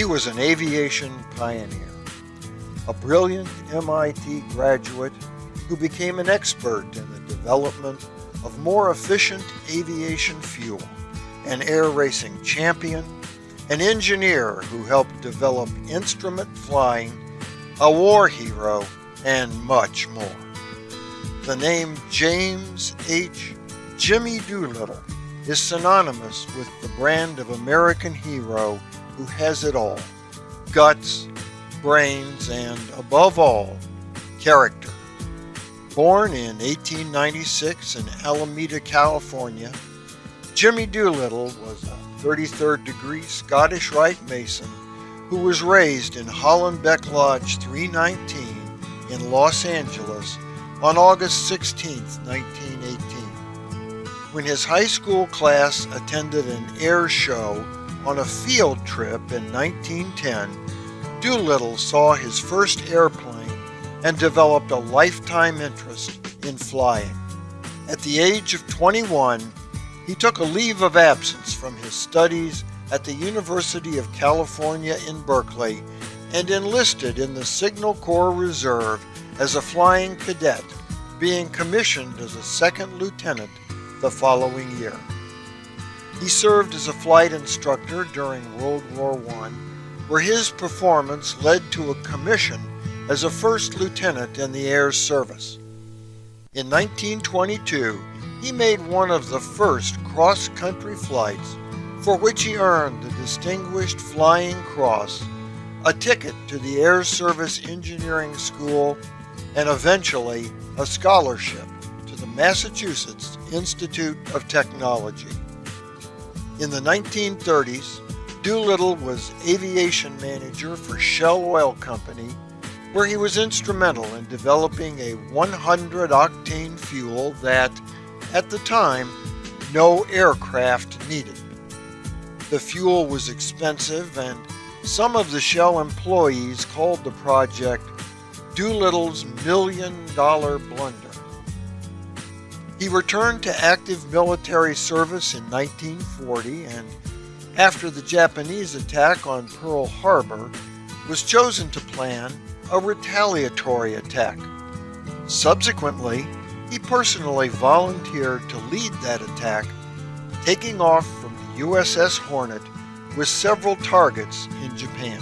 He was an aviation pioneer, a brilliant MIT graduate who became an expert in the development of more efficient aviation fuel, an air racing champion, an engineer who helped develop instrument flying, a war hero, and much more. The name James H. Jimmy Doolittle is synonymous with the brand of American hero who has it all: guts, brains, and above all, character. Born in 1896 in Alameda, California, Jimmy Doolittle was a 33rd degree Scottish Rite Mason who was raised in Hollenbeck Lodge 319 in Los Angeles on August 16, 1918. When his high school class attended an air show on a field trip in 1910, Doolittle saw his first airplane and developed a lifetime interest in flying. At the age of 21, he took a leave of absence from his studies at the University of California in Berkeley and enlisted in the Signal Corps Reserve as a flying cadet, being commissioned as a second lieutenant the following year. He served as a flight instructor during World War I, where his performance led to a commission as a first lieutenant in the Air Service. In 1922, he made one of the first cross-country flights, for which he earned the Distinguished Flying Cross, a ticket to the Air Service Engineering School, and eventually a scholarship to the Massachusetts Institute of Technology. In the 1930s, Doolittle was aviation manager for Shell Oil Company, where he was instrumental in developing a 100-octane fuel that, at the time, no aircraft needed. The fuel was expensive, and some of the Shell employees called the project Doolittle's $1 Million Blunder. He returned to active military service in 1940 and, after the Japanese attack on Pearl Harbor, was chosen to plan a retaliatory attack. Subsequently, he personally volunteered to lead that attack, taking off from the USS Hornet with several targets in Japan.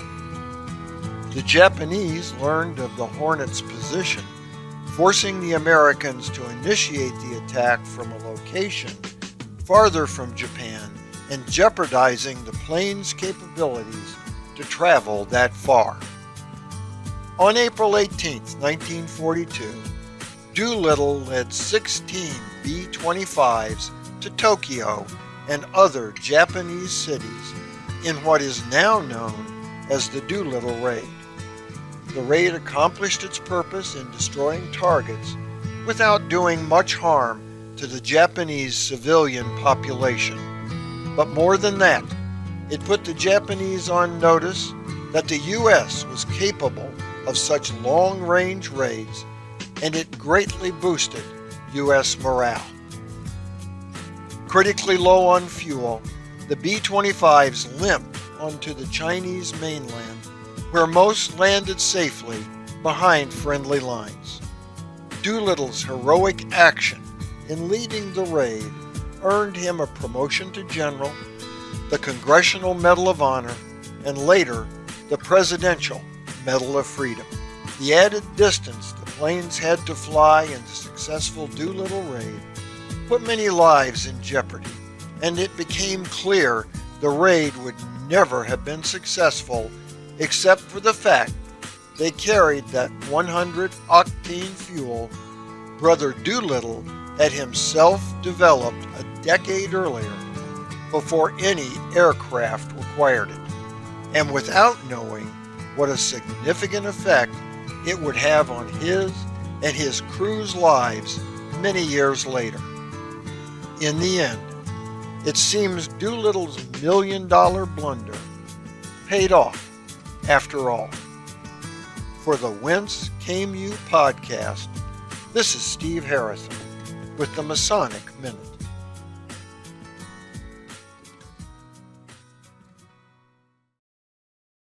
The Japanese learned of the Hornet's position, forcing the Americans to initiate the attack from a location farther from Japan and jeopardizing the plane's capabilities to travel that far. On April 18, 1942, Doolittle led 16 B-25s to Tokyo and other Japanese cities in what is now known as the Doolittle Raid. The raid accomplished its purpose in destroying targets without doing much harm to the Japanese civilian population. But more than that, it put the Japanese on notice that the U.S. was capable of such long-range raids, and it greatly boosted U.S. morale. Critically low on fuel, the B-25s limped onto the Chinese mainland, where most landed safely behind friendly lines. Doolittle's heroic action in leading the raid earned him a promotion to general, the Congressional Medal of Honor, and later the Presidential Medal of Freedom. The added distance the planes had to fly in the successful Doolittle raid put many lives in jeopardy, and it became clear the raid would never have been successful except for the fact they carried that 100-octane fuel Brother Doolittle had himself developed a decade earlier, before any aircraft required it, and without knowing what a significant effect it would have on his and his crew's lives many years later. In the end, it seems Doolittle's $1 million blunder paid off after all. For the Whence Came You podcast, this is Steve Harrison with the Masonic Minute.